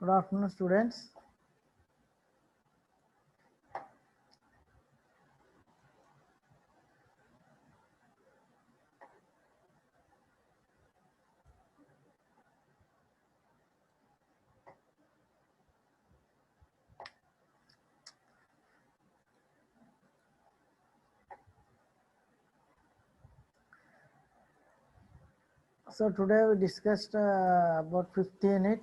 Good afternoon, students. So today we discussed about 5th unit.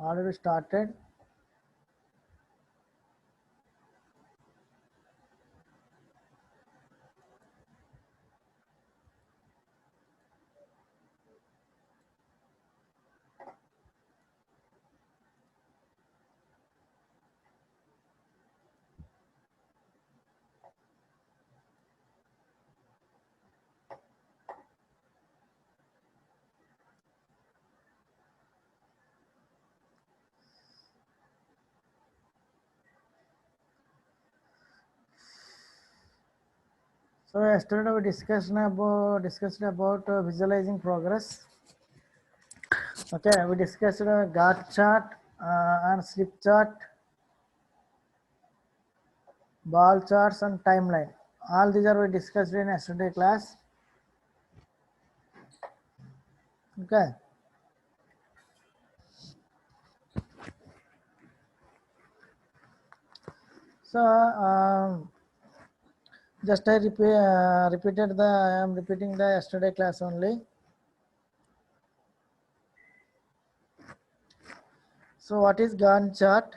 Already started. So yesterday we discussed about visualizing progress. Okay, we discussed Gantt chart and slip chart, ball charts and timeline. All these are we discussed in yesterday class. Okay. So just I am repeating the yesterday class only. So what is Gantt chart?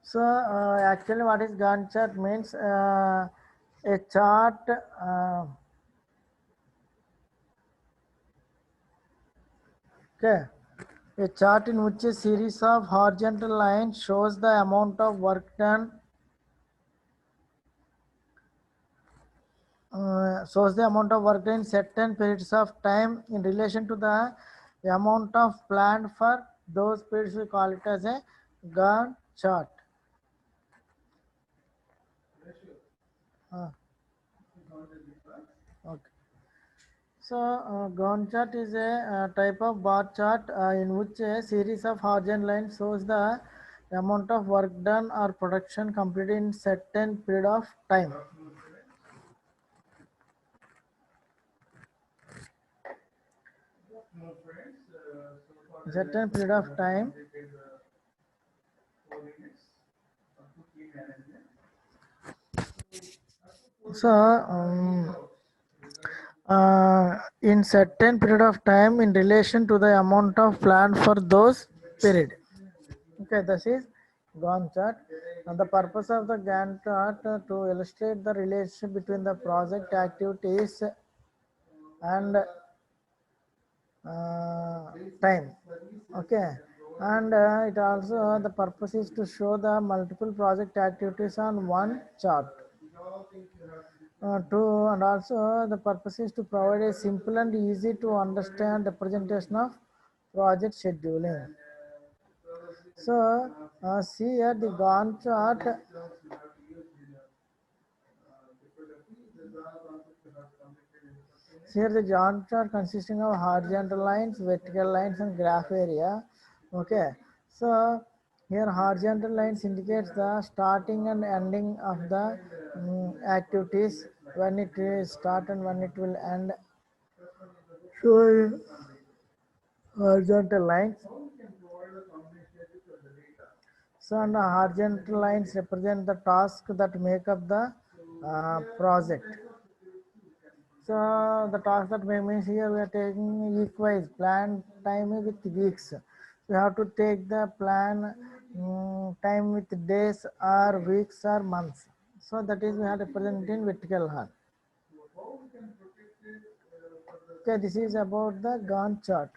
So actually what is Gantt chart means a chart okay, a chart in which a series of horizontal lines shows the amount of work done in certain periods of time in relation to the amount of planned for those periods. We call it as a Gantt chart. Uh, okay. So, Gantt chart is a type of bar chart in which a series of horizontal lines shows the amount of work done or production completed in certain period of time. Certain period of time. So, in certain period of time in relation to the amount of plan for those period. Okay, this is Gantt chart. And the purpose of the Gantt chart to illustrate the relationship between the project activities and time. Okay, and it also the purpose is to show the multiple project activities on one chart. And also the purpose is to provide a simple and easy to understand representation of project scheduling. So see here the Gantt chart. Here the Gantt chart consisting of horizontal lines, vertical lines and graph area. Okay, so here horizontal lines indicates the starting and ending of the activities, when it is start and when it will end. So horizontal lines. So and the horizontal lines represent the task that make up the project. So the task that means here we are taking week-wise plan time with weeks. We have to take the plan time with days or weeks or months. So that is we have represented in vertical hand. Okay, this is about the Gantt chart.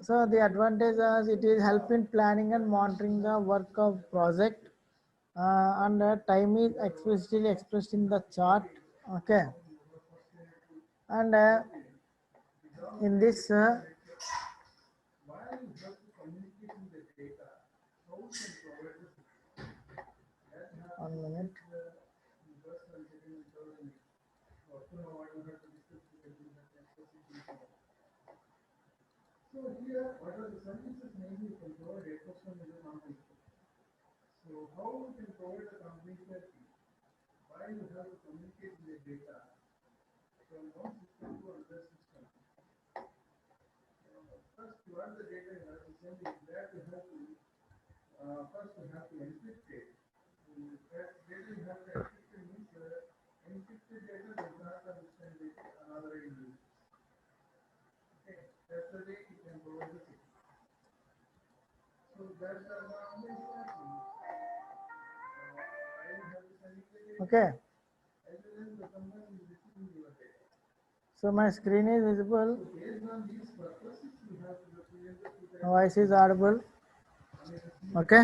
So the advantage is it is help in planning and monitoring the work of project, and time is explicitly expressed in the chart. Okay, and in this Okay. So my screen is visible. Voice is audible. Okay.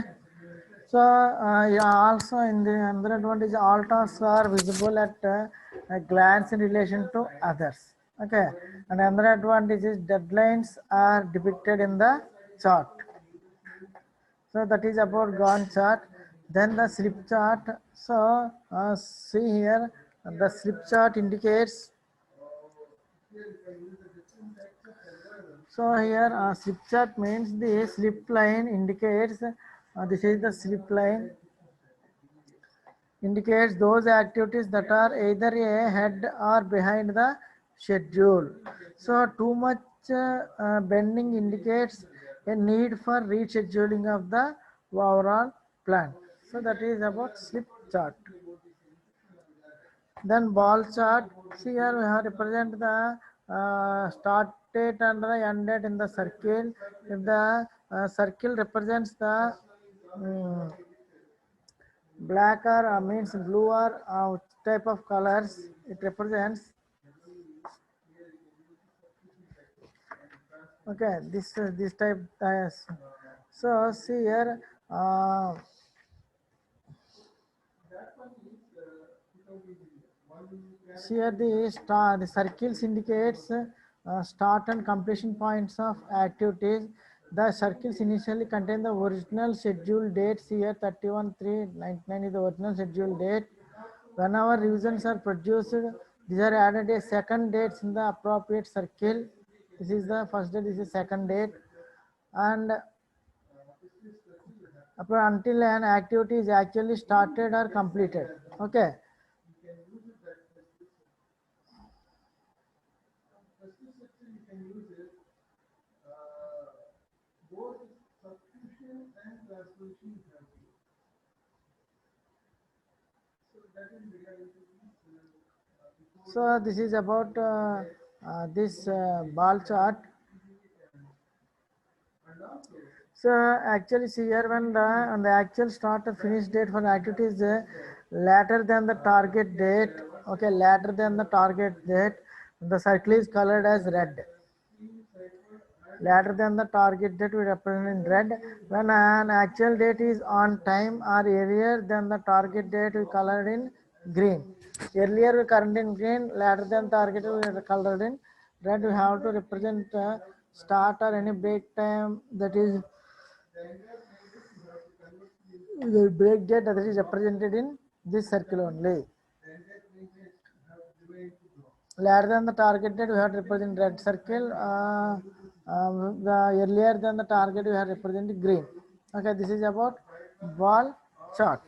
So yeah, also in the another advantage, all tasks are visible at a glance in relation to others. Okay. And another advantage is deadlines are depicted in the chart. So that is about Gantt chart. Then the slip chart. So see here, the slip chart indicates. So here slip chart means the slip line indicates, this is the slip line, indicates those activities that are either ahead or behind the schedule. So too much bending indicates a need for rescheduling of the overall plan. So that is about slip chart. Then ball chart. See here we have represent the start date and the end date in the circle. If the circle represents the black or means blue or type of colors, it represents. Okay, this type. So see here. Here the circles indicates start and completion points of activities. The circles initially contain the original schedule dates. Here 31/3/99 is the original schedule date. Whenever revisions are produced, these are added a second dates in the appropriate circle. This is the first date, this is second date. And until an activity is actually started or completed. Okay. So this is about this ball chart. So actually see here when the actual start or finish date for the activity is later than the target date. Okay, later than the target date, the circle is colored as red. Later than the target date we represent in red. When an actual date is on time or earlier than the target date we colored in green. Earlier we colored in green, later than target we colored in red. We have to represent start or any break time, that is the break date, that is represented in this circle only. Later than the target date we have to represent red circle. The earlier than the target we have represented green. Okay, this is about ball chart.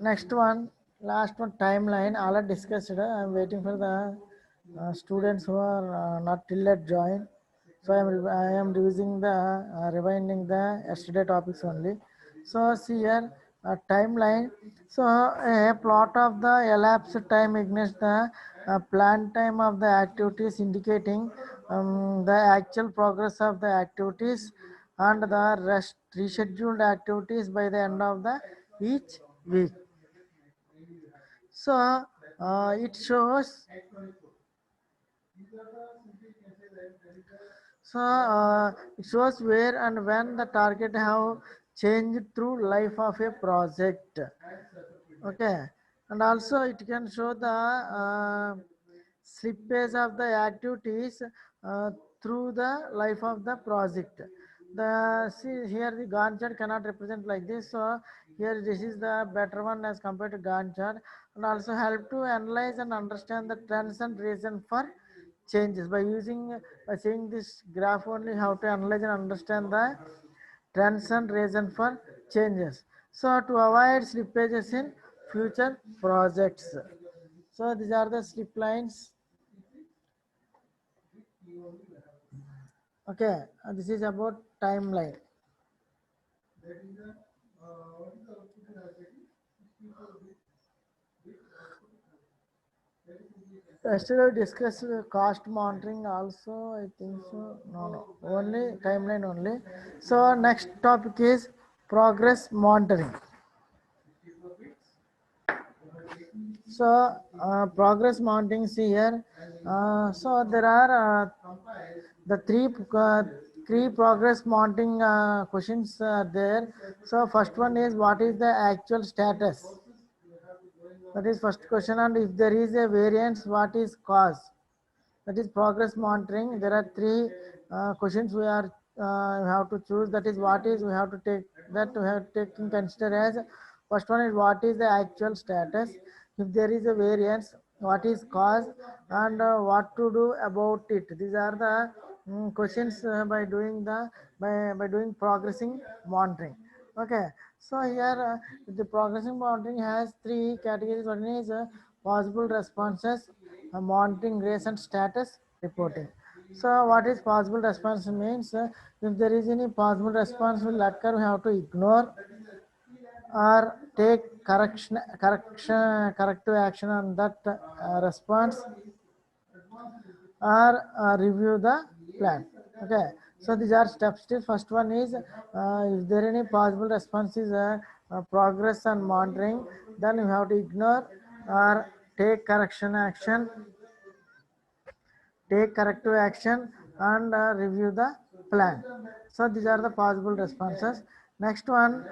Next one, last one, timeline. All are discussed. I am waiting for the students who are not till yet join. So I am revising the rewinding the yesterday topics only. So see here timeline. So a plot of the elapsed time against the planned time of the activities, indicating the actual progress of the activities and the rescheduled activities by the end of the each week. So it shows. So it shows where and when the target have changed through life of a project. Okay, and also it can show the slippage of the activities through the life of the project. The see here the Gantt chart cannot represent like this. So here this is the better one as compared to Gantt chart, and also help to analyze and understand the trends and reason for changes by using by seeing this graph only how to analyze and understand the trends and reason for changes. So to avoid slippages in future projects. So these are the slip lines. Okay, this is about timeline. Yesterday we discussed cost monitoring also, I think so. No, no, only timeline only. So next topic is progress monitoring. So progress monitoring, see here. So there are the three progress monitoring questions there. So first one is what is the actual status? That is first question. And if there is a variance, what is cause? That is progress monitoring. There are three questions we have to choose. That is what is we have to take that we have taken consider as first one is what is the actual status. If there is a variance, what is cause and what to do about it. These are the questions by doing by doing progressing monitoring. Okay, so here the progressing monitoring has three categories. One is possible responses, monitoring rates and status reporting. So what is possible response means if there is any possible response will occur, we have to ignore or take corrective action on that response or review the plan. Okay, so these are steps. Still first one is if there any possible responses progress and monitoring, then you have to ignore or take take corrective action and review the plan. So these are the possible responses. Next one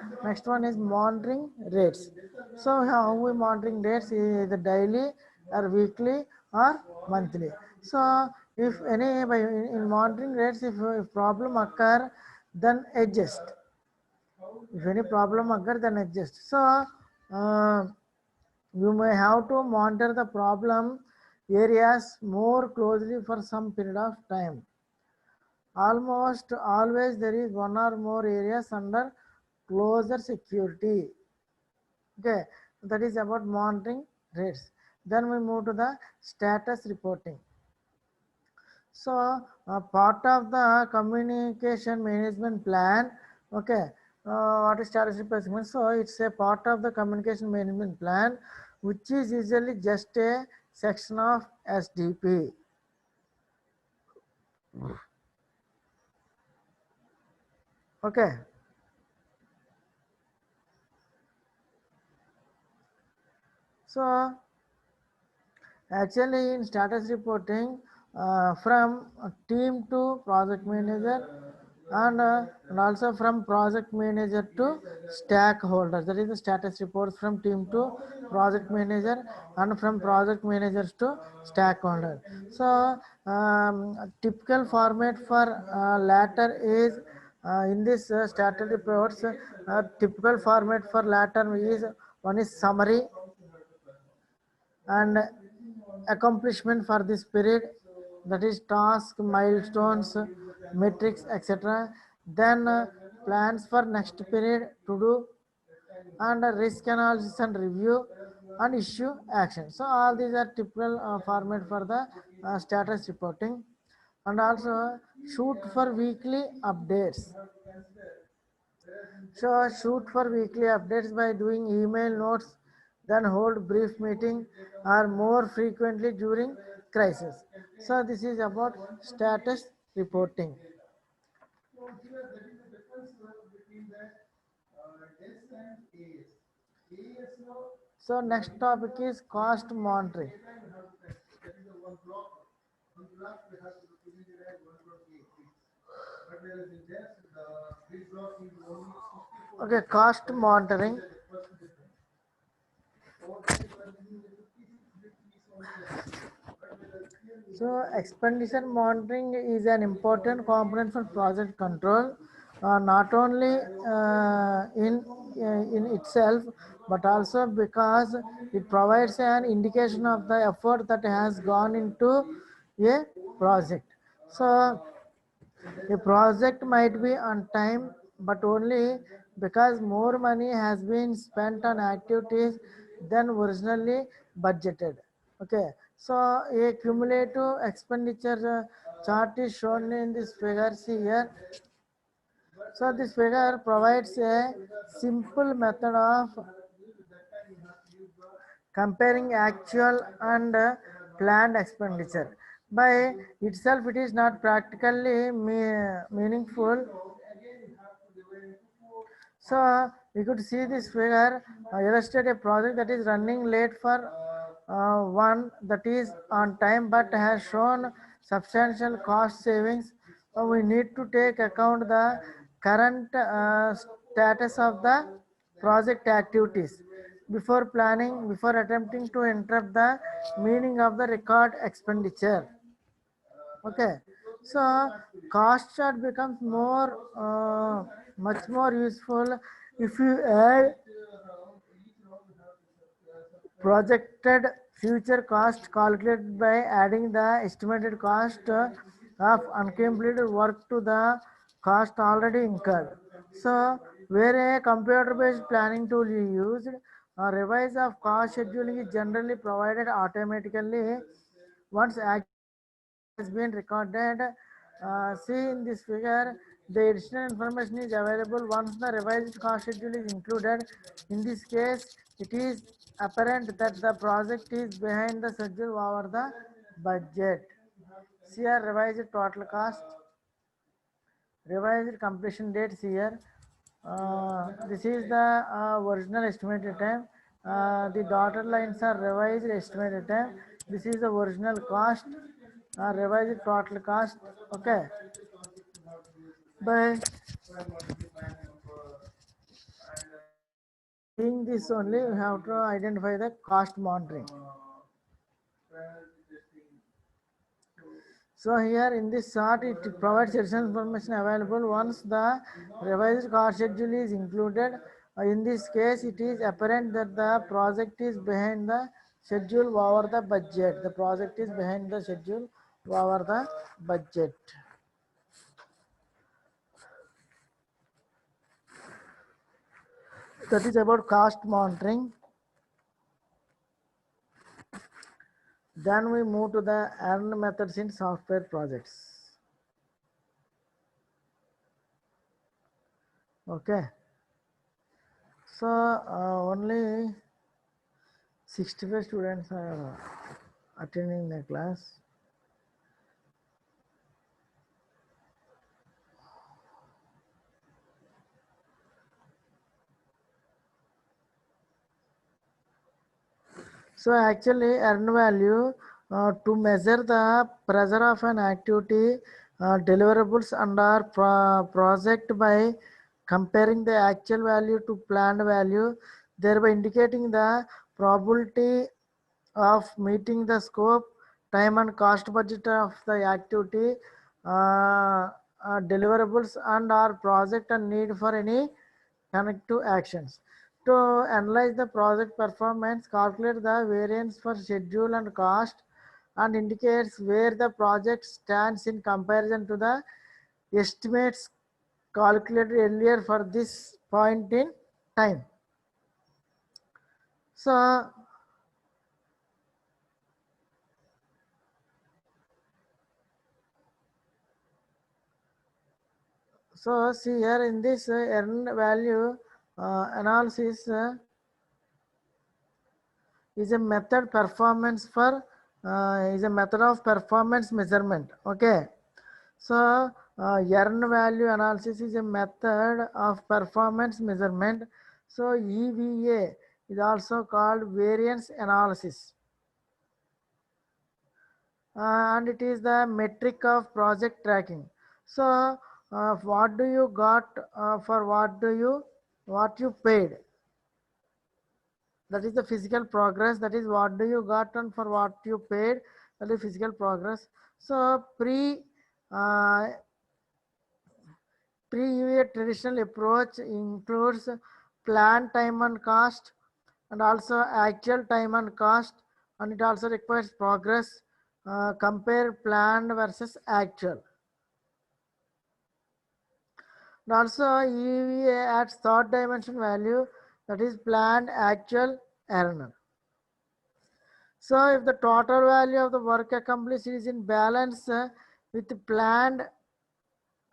is monitoring rates. So how we monitoring rates is either daily or weekly or monthly. So if any by in monitoring rates, if problem occur, then adjust. If any problem occur, then adjust. So uh, you may have to monitor the problem areas more closely for some period of time. Almost always there is one or more areas under closer security. Okay, that is about monitoring rates. Then we move to the status reporting. So part of the communication management plan, okay, what is status replacement? So it's a part of the communication management plan, which is usually just a section of SDP. Okay, so actually in status reporting, from team to project manager and also from project manager to stakeholders. That is the status reports from team to project manager and from project managers to stakeholder. So typical format for latter is in this status reports. Typical format for latter is one is summary and accomplishment for this period, that is task milestones metrics etc, then plans for next period to do and risk analysis and review and issue action. So all these are typical format for the status reporting. And also shoot for weekly updates. So shoot for weekly updates by doing email notes, then hold brief meeting or more frequently during crisis. So this is about status reporting. So next topic is cost monitoring. Okay, cost monitoring. So expenditure monitoring is an important component for project control. not only in itself, but also because it provides an indication of the effort that has gone into a project. So a project might be on time, but only because more money has been spent on activities than originally budgeted. Okay, so a cumulative expenditure chart is shown in this figure. See here. So this figure provides a simple method of comparing actual and planned expenditure. By itself, it is not practically meaningful. So we could see this figure illustrate a project that is running late for one that is on time but has shown substantial cost savings. We need to take account the current status of the project activities before planning, before attempting to interrupt the meaning of the record expenditure. Okay, so cost chart becomes more much more useful if you add projected future cost calculated by adding the estimated cost of uncompleted work to the cost already incurred. So, where a computer-based planning tool is used, a revise of cost scheduling is generally provided automatically once has been recorded. See in this figure, the additional information is available once the revised cost schedule is included. In this case, it is apparent that the project is behind the schedule over the budget. See here, revised total cost, revised completion dates here. This is the original estimated time. The dotted lines are revised estimated time. This is the original cost, revised total cost. Okay, by seeing this only, we have to identify the cost monitoring. So here in this chart, it provides additional information available once the revised cost schedule is included. In this case, it is apparent that the project is behind the schedule over the budget. The project is behind the schedule over the budget. That is about cost monitoring. Then we move to the earn methods in software projects. Okay. So only 65 students are attending the class. So actually earn value to measure the pressure of an activity deliverables under project by comparing the actual value to planned value, thereby indicating the probability of meeting the scope, time and cost budget of the activity, deliverables and our project and need for any connective actions. To analyze the project performance, calculate the variance for schedule and cost and indicates where the project stands in comparison to the estimates calculated earlier for this point in time. So see here in this earned value analysis is a method performance for is a method of performance measurement. Okay, so earned value analysis is a method of performance measurement. So EVA is also called variance analysis, and it is the metric of project tracking. So what do you got for what you paid? That is the physical progress. That is what do you got on for what you paid. That is physical progress. So pre uh, pre-EVA traditional approach includes planned time and cost, and also actual time and cost, and it also requires progress, compare planned versus actual. And also EVA adds third dimension value, that is planned, actual, earned. So if the total value of the work accomplished is in balance with planned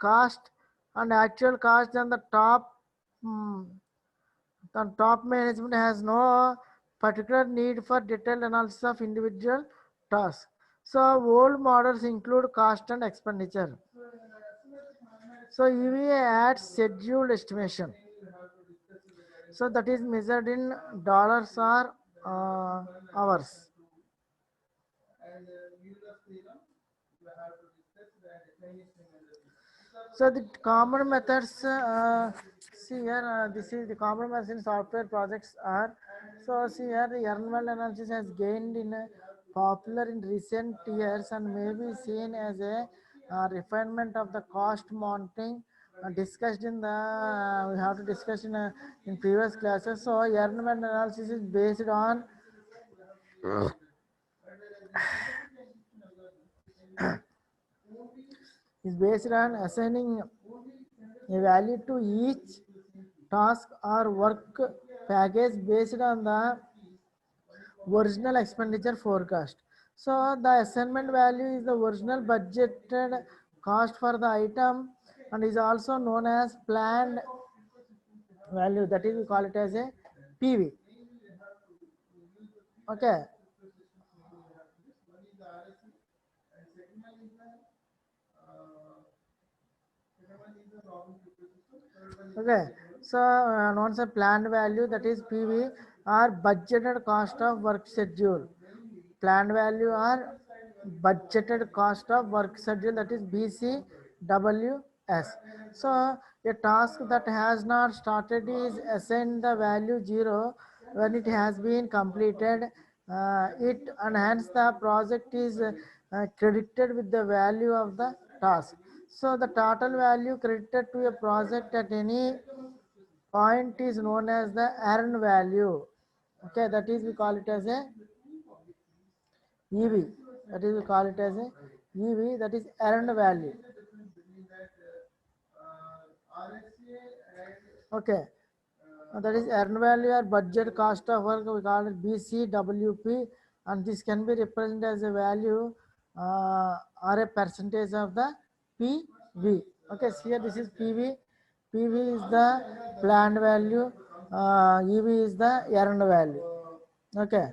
cost and actual cost, then the top management has no particular need for detailed analysis of individual tasks. So old models include cost and expenditure. So EVA adds scheduled estimation. So that is measured in dollars or hours. So the common methods, see here, this is the common methods in software projects are, so see here the Earned analysis has gained in popular in recent years and may be seen as a refinement of the cost mounting discussed in the, we have to discuss in previous classes. So Earned analysis is based on assigning a value to each task or work package based on the original expenditure forecast. So the assignment value is the original budgeted cost for the item and is also known as planned value, that is we call it as a PV. Okay. Okay, so once a planned value, that is PV, or budgeted cost of work schedule. Planned value or budgeted cost of work schedule, that is BCWS. So a task that has not started is assigned the value 0 when it has been completed. It and hence the project is credited with the value of the task. So the total value credited to a project at any point is known as the earned value. Okay, that is we call it as a EV. That is we call it as a EV, that is earned value. Okay, that is earned value or budget cost of work. We call it BCWP, and this can be represented as a value or a percentage of the PV. Okay, so here this is PV. PV is the planned value. EV is the earned value. Okay,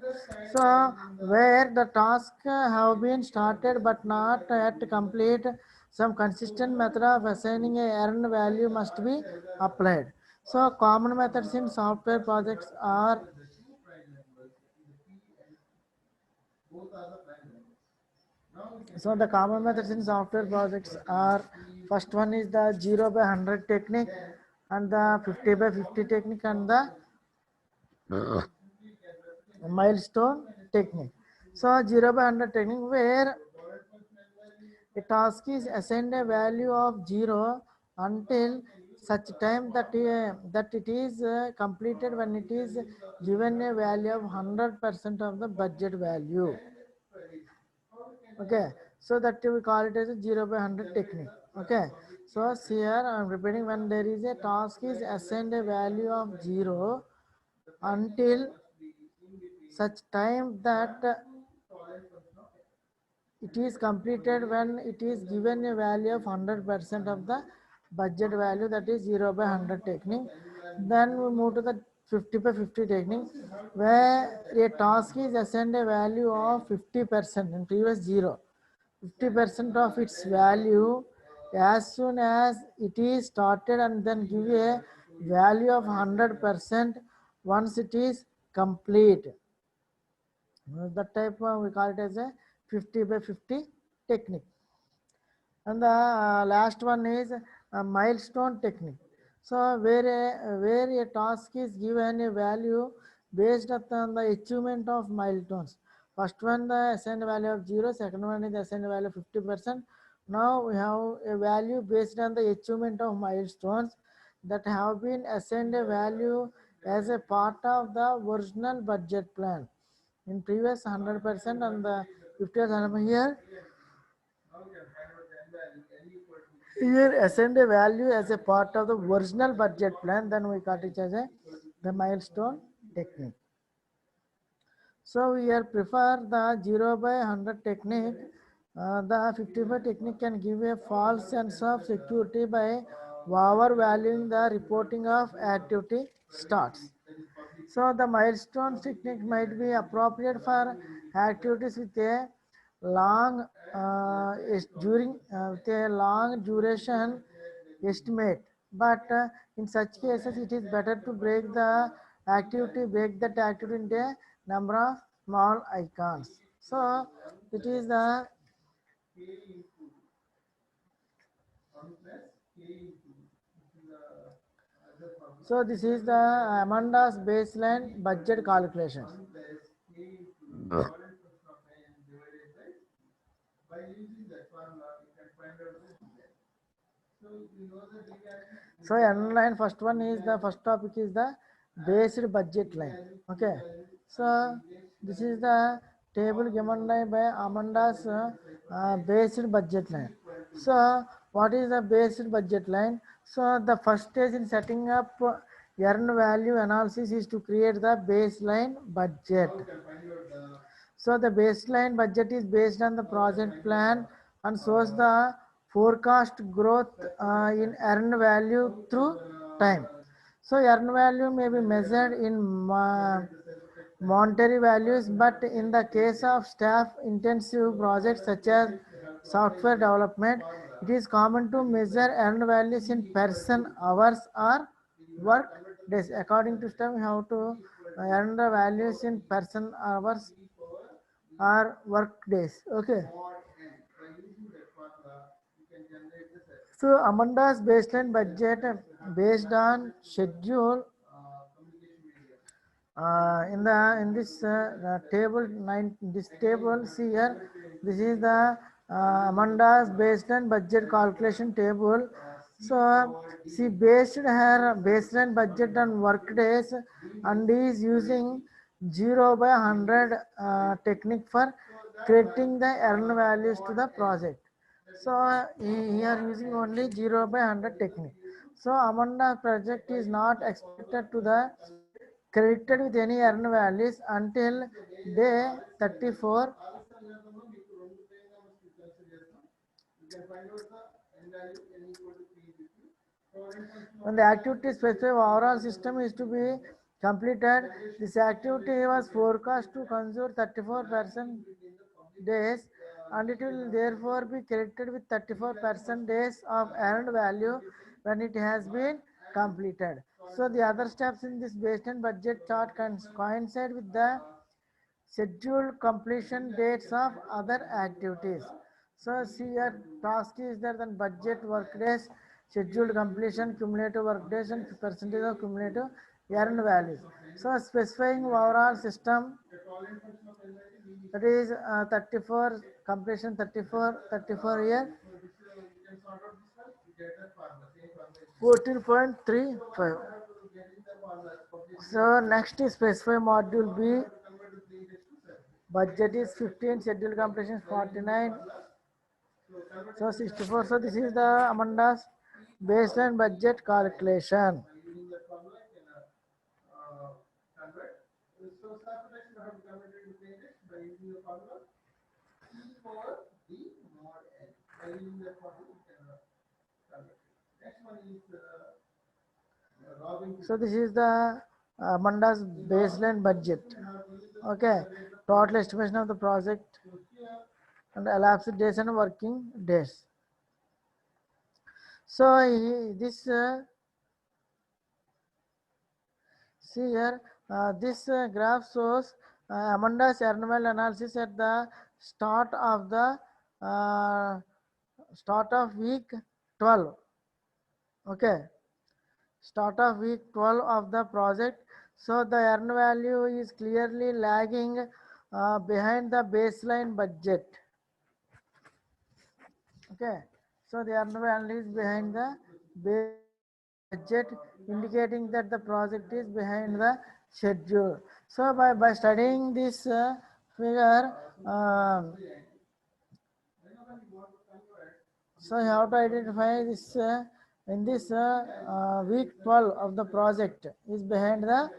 so where the task have been started but not yet complete, some consistent method of assigning a earned value must be applied. So common methods in software projects are, so the common methods in software projects are, first one is the 0 by 100 technique, and the 50 by 50 technique, and the milestone technique. So 0 by 100 technique, where a task is assigned a value of 0 until such time that it is completed when it is given a value of 100% of the budget value. Okay, so that we call it as a 0 by 100 technique. Okay, so here I am repeating, when there is a task is assigned a value of 0 until such time that it is completed when it is given a value of 100% of the budget value, that is 0 by 100 technique. Then we move to the 50 by 50 technique, where a task is assigned a value of 50% in previous 0, 50% of its value as soon as it is started, and then give a value of 100% once it is complete. That type we call it as a 50 by 50 technique. And the last one is a milestone technique. So where a task is given a value based upon the achievement of milestones. First one the assigned value of 0, second one is the assigned value of 50%, Now we have a value based on the achievement of milestones that have been assigned a value as a part of the original budget plan. In previous 100% and the 50th here assigned a value as a part of the original budget plan, then we got it as a the milestone technique. So we here prefer the 0 by 100 technique. The 55 technique can give a false sense of security by overvaluing the reporting of activity starts. So the milestone technique might be appropriate for activities with a long with a long duration estimate, but in such cases it is better to break that activity into a number of small icons. So it is the so this is the Amanda's baseline budget calculations. So line first one is the first topic is the based budget line. Okay. So this is the table given by Amanda's based budget line. So what is the based budget line? So the first stage in setting up earned value analysis is to create the baseline budget. So the baseline budget is based on the project plan and shows the forecast growth in earned value through time. So earned value may be measured in monetary values, but in the case of staff intensive projects such as software development, it is common to measure earned values in person hours or work days. According to staff, we have to earn the values in person hours or work days. Okay. So Amanda's baseline budget based on schedule in this table 9 this table see here this is the Amanda's baseline budget calculation table. So she based her baseline budget on work days and is using 0 by 100 technique for creating the earned values to the project. So he are using only 0 by 100 technique. So Amanda project is not expected to the credited with any earned values until day 34. When the activity specified overall system is to be completed, this activity was forecast to consume 34% days and it will therefore be credited with 34% days of earned value when it has been completed. So the other steps in this baseline budget chart can coincide with the scheduled completion dates of other activities. So see your task is there then budget work days, scheduled completion, cumulative work days and percentage of cumulative earned values. So specifying overall system that is 34 completion 34 year 14.35. So next is specify module B. Budget is 15, scheduled completion is 49. So 64. So this is the Amanda's baseline budget calculation. So this is the Amanda's baseline budget. Okay, total estimation of the project and elapsed days and working days. So this see here this graph shows Amanda's annual analysis at the start of the uh, start of week 12. Okay, start of week 12 of the project. So the earned value is clearly lagging behind the baseline budget. Okay, so the earned value is behind the budget, indicating that the project is behind the schedule. So by studying this figure, so you have to identify this in this week 12 of the project is behind the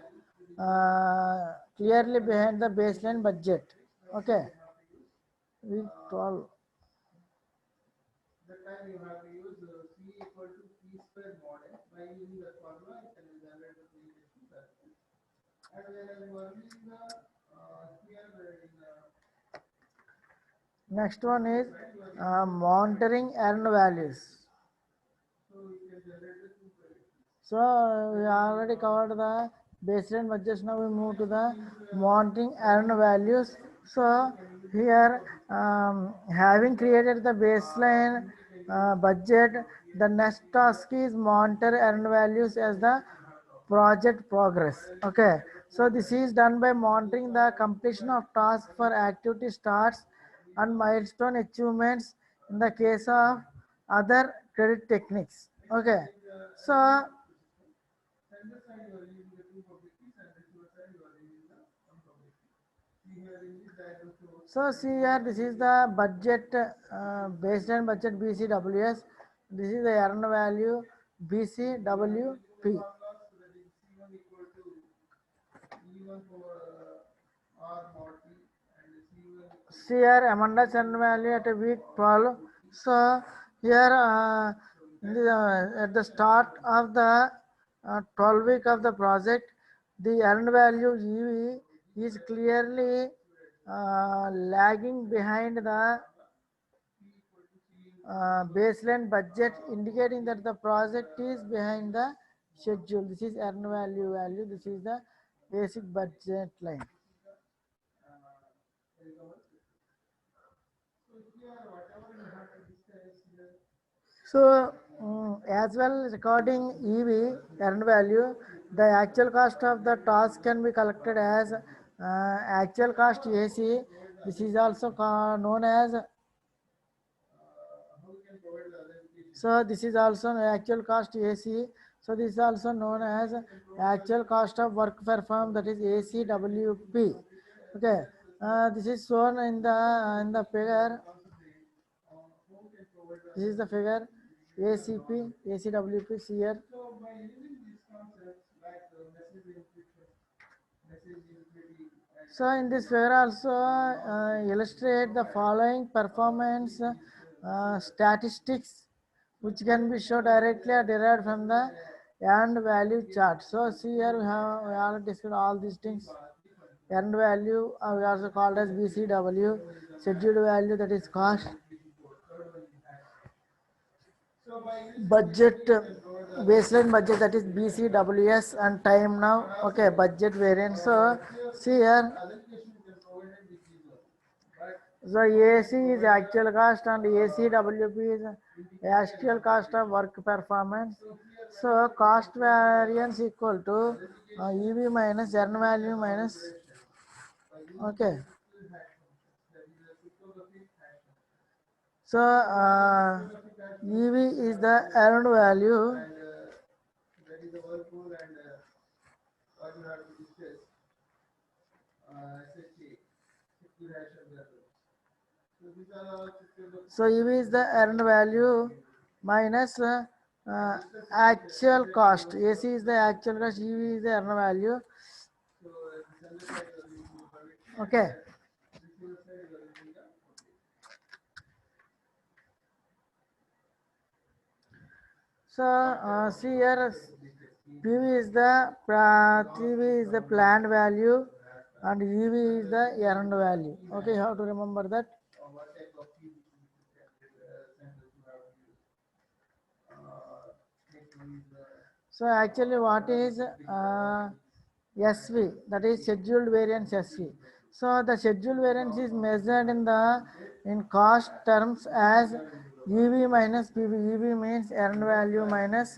clearly behind the baseline budget. Okay, week 12. Next one is monitoring earned values. So we already covered the baseline budgets. Now we move to the monitoring earned values. So here, having created the baseline budget, the next task is monitor earned values as the project progress. Okay, so this is done by monitoring the completion of tasks for activity starts and milestone achievements in the case of other credit techniques. Okay, so see here, this is the budget baseline budget BCWS. This is the earned value BCWP. See here, Amanda's earned value at a week 12. So here, at the start of the 12 week of the project, the earned value EV is clearly lagging behind the baseline budget, indicating that the project is behind the schedule. This is earned value. This is the basic budget line. So, as well recording EV earned value, the actual cost of the task can be collected as actual cost AC. This is also known as, so this is also actual cost AC. So this is also known as actual cost of work performed, that is ACWP. Okay, this is shown in the figure. This is the figure ACP, ACWP here. So in this figure also illustrate the following performance statistics, which can be shown directly or derived from the earned value chart. So see here we already discussed all these things. Earned value we also called as BCW, scheduled value, that is cost, budget baseline budget, that is BCWS, and time now. Okay, budget variance. So see here, so AC is actual cost and ACWP is actual cost of work performance. So cost variance equal to EV minus earned value minus, okay. So EV is the earned value. So EV is the earned value minus actual cost. AC is the actual cost, EV is the earned value. Okay. So see here, PV is the planned value and EV is the earned value. Okay, you have to remember that. So actually what is SV, that is scheduled variance SV. So the scheduled variance is measured in cost terms as EV minus PV. EV means earned value minus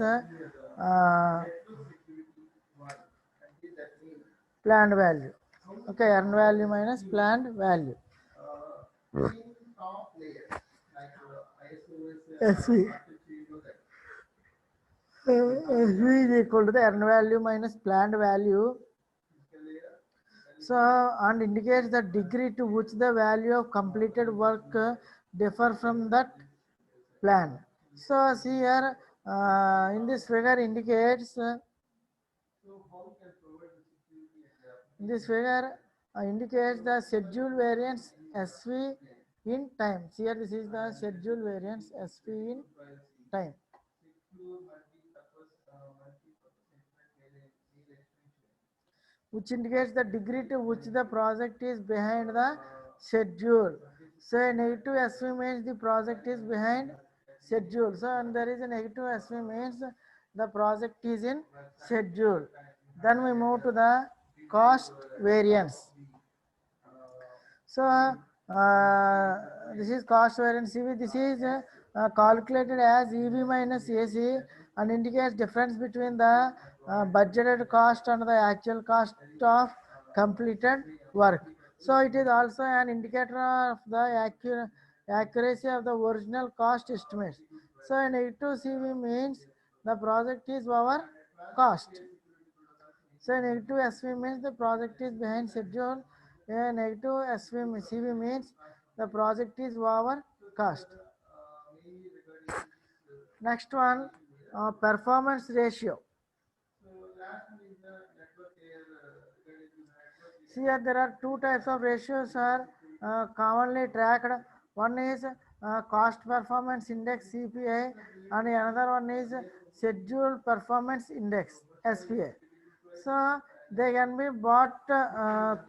planned value. Okay, earned value minus planned value. SV. SV is equal to the earned value minus planned value. So, and indicates the degree to which the value of completed work differ from that plan. So, see here, in this figure indicates, this figure indicates the schedule variance SV in time. Here, this is the schedule variance SV in time, which indicates the degree to which the project is behind the schedule. So a negative SV means the project is behind schedule. So and there is a negative SV means the project is in schedule. Then we move to the cost variance. So this is cost variance CV. This is calculated as EV minus AC and indicates difference between the budgeted cost and the actual cost of completed work. So it is also an indicator of the accuracy of the original cost estimates. So a negative CV means the project is over cost. So negative SV means the project is behind schedule. A negative CV means the project is over cost. Next one, performance ratio. See here there are two types of ratios are commonly tracked. One is cost performance index CPI and another one is schedule performance index SPI. So they can be bought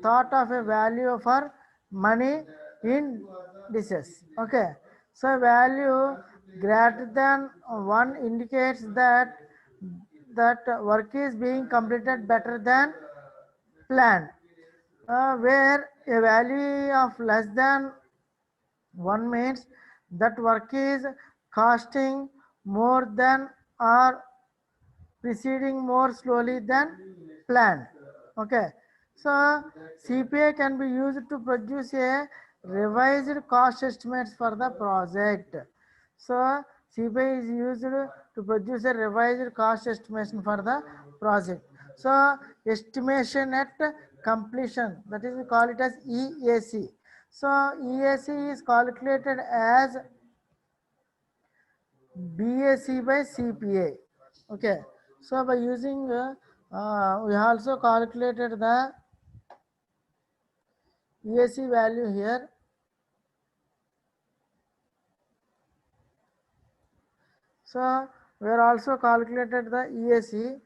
thought of a value for money in dishes. Okay. So value greater than 1 indicates that work is being completed better than planned. Where a value of less than 1 means that work is costing more than or proceeding more slowly than planned. Okay. So CPA can be used to produce a revised cost estimates for the project. So CPA is used to produce a revised cost estimation for the project. So estimation at completion, that is we call it as EAC. So EAC is calculated as BAC by CPA. Okay. So by using, we also calculated the EAC value here. So we are also calculated the EAC.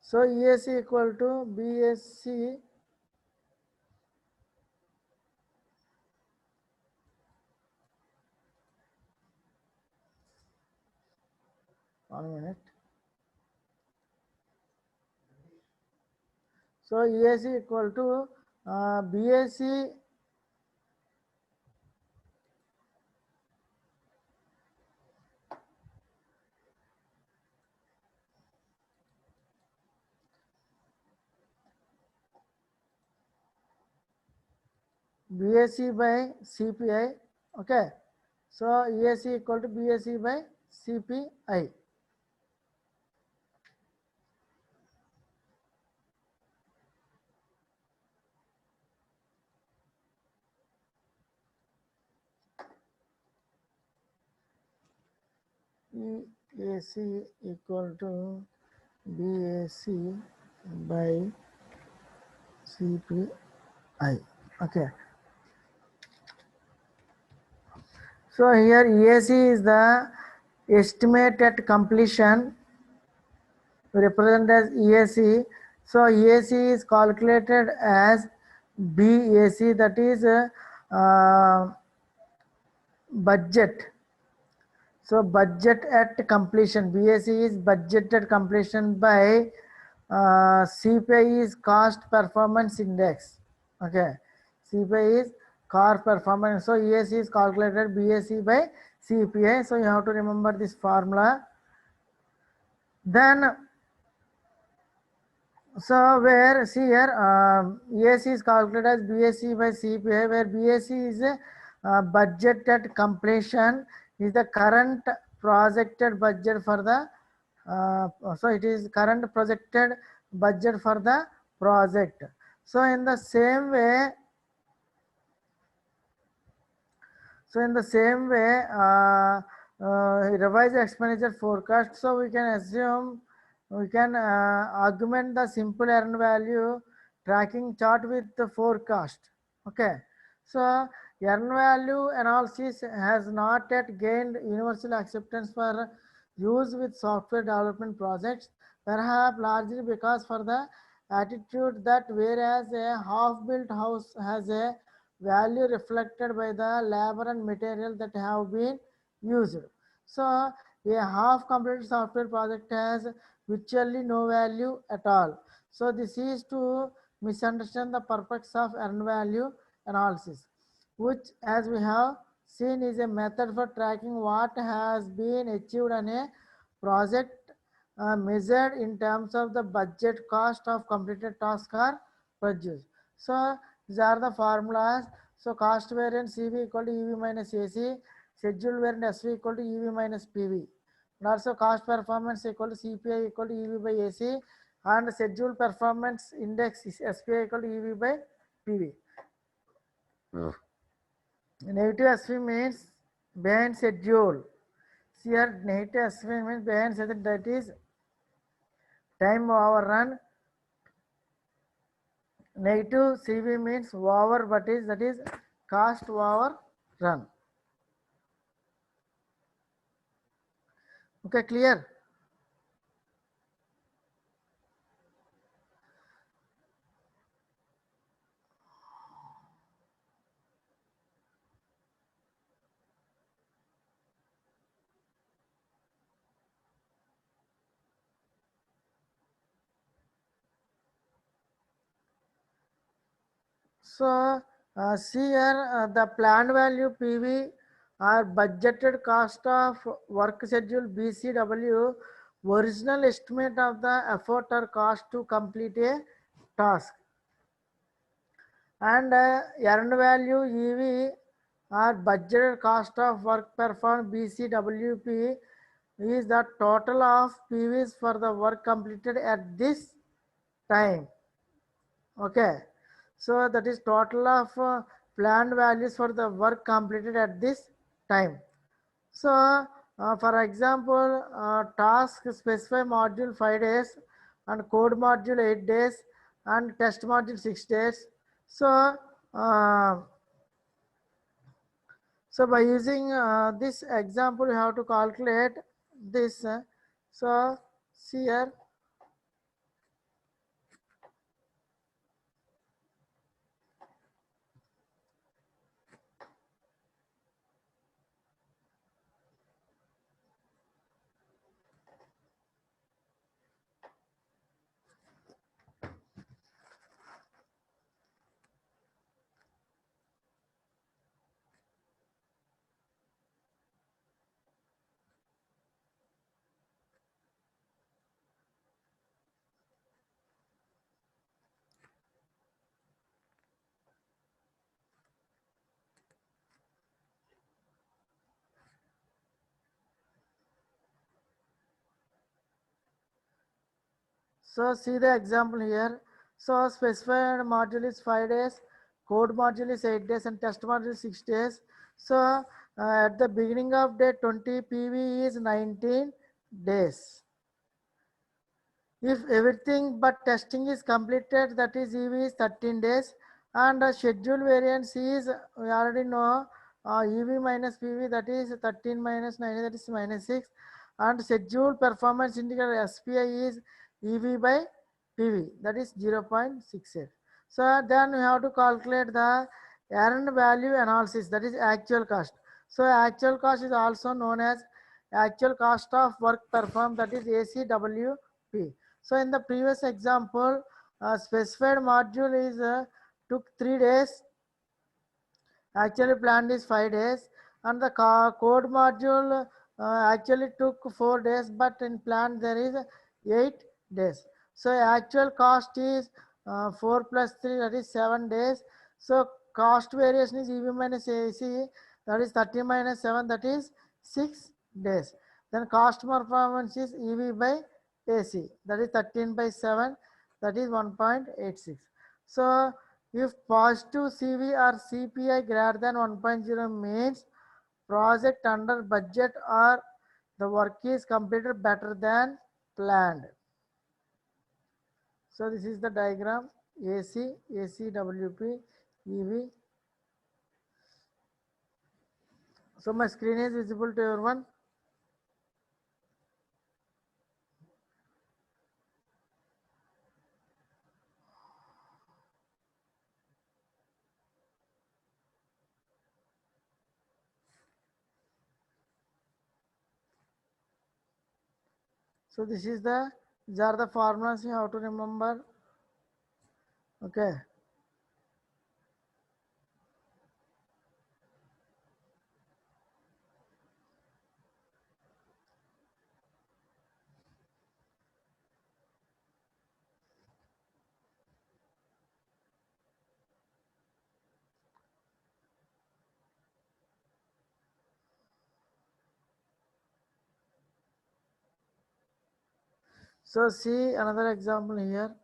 So EAC equal to BAC one minute. So EAC equal to BAC BAC by CPI. Okay. So EAC equal to BAC by CPI. EAC equal to BAC by CPI. Okay. So here EAC is the estimate at completion, represented as EAC. So EAC is calculated as BAC, that is budget. So budget at completion, BAC is budget at completion by CPI is cost performance index. Okay, CPI is cost performance. So EAC is calculated BAC by CPI. So you have to remember this formula. Then So where see here EAC is calculated as BAC by CPI, where BAC is a budgeted completion is the current projected budget for the so it is current projected budget for the project. So in the same way, revised expenditure forecast. So we can assume we can augment the simple earned value tracking chart with the forecast. Okay. So earned value analysis has not yet gained universal acceptance for use with software development projects, perhaps largely because for the attitude that whereas a half-built house has a value reflected by the labor and material that have been used. So a half completed software project has virtually no value at all. So this is to misunderstand the purpose of earned value analysis, which as we have seen is a method for tracking what has been achieved on a project measured in terms of the budget cost of completed task or produced. So these are the formulas. So cost variance CV equal to EV minus AC, schedule variance SV equal to EV minus PV. And also cost performance equal to CPI equal to EV by AC, and schedule performance index is SPI equal to EV by PV. Negative SV means behind schedule. Here negative SV means behind schedule, that is time overrun. Negative CV means over, but that is cost overrun. Okay, clear? So see here the planned value PV or budgeted cost of work schedule BCW, original estimate of the effort or cost to complete a task, and earned value EV or budgeted cost of work performed BCWP is the total of PVs for the work completed at this time. Okay, so that is total of planned values for the work completed at this time. So for example, task specify module 5 days and code module 8 days and test module 6 days. So uh, so by using this example, you have to calculate this. So see here. So see the example here. So specified module is 5 days, code module is 8 days, and test module is 6 days. So at the beginning of day 20, PV is 19 days. If everything but testing is completed, that is EV is 13 days, and schedule variance is, we already know, EV minus PV, that is 13 minus 9, that is minus 6, and schedule performance indicator SPI is EV by PV, that is 0.68. So then we have to calculate the earned value analysis, that is actual cost. So actual cost is also known as actual cost of work performed, that is ACWP. So in the previous example, specified module is took 3 days, actually planned is 5 days, and the code module actually took 4 days, but in plan there is 8 days. So actual cost is 4 plus 3, that is 7 days. So cost variation is EV minus AC, that is 30 minus 7, that is 6 days. Then cost performance is EV by AC, that is 13 by 7, that is 1.86. So if positive CV or CPI greater than 1.0 means project under budget or the work is completed better than planned. So this is the diagram AC, ACWP, EV. So my screen is visible to everyone. So this is these are the formulas you have to remember. Okay. So see another example here.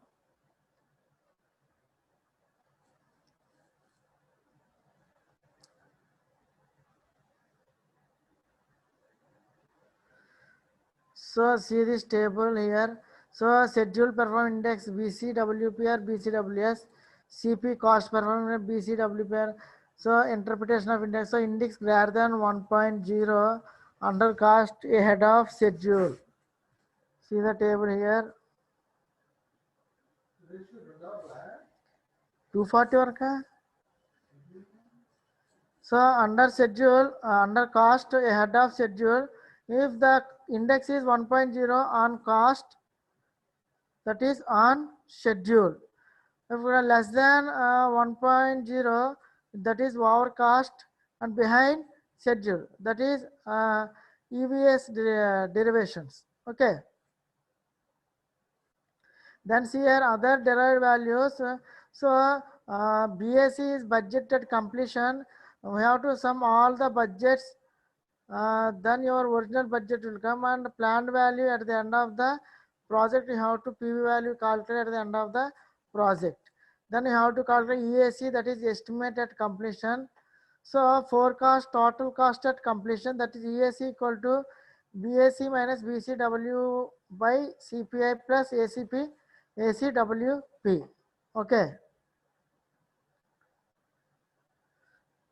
So see this table here. So schedule performance index BCWPR, BCWS, CP cost performance BCWPR. So interpretation of index. So index greater than 1.0 under cost ahead of schedule. See the table here. 240 work. So under schedule, under cost ahead of schedule, if the index is 1.0 on cost, that is on schedule. If we are less than 1.0, that is over cost and behind schedule, that is EVS derivations. Okay. Then see here other derived values. So BAC is budgeted completion. We have to sum all the budgets. Then your original budget will come, and planned value at the end of the project. You have to PV value calculate at the end of the project. Then you have to calculate EAC, that is estimated completion. So forecast total cost at completion, that is EAC equal to BAC minus BCW by CPI plus ACP ACWP. Okay.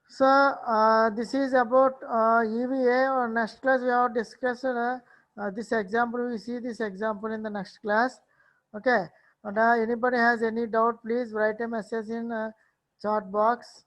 So this is about EVA. Or next class we have discussed this example. We see this example in the next class. Okay. And anybody has any doubt, please write a message in chat box.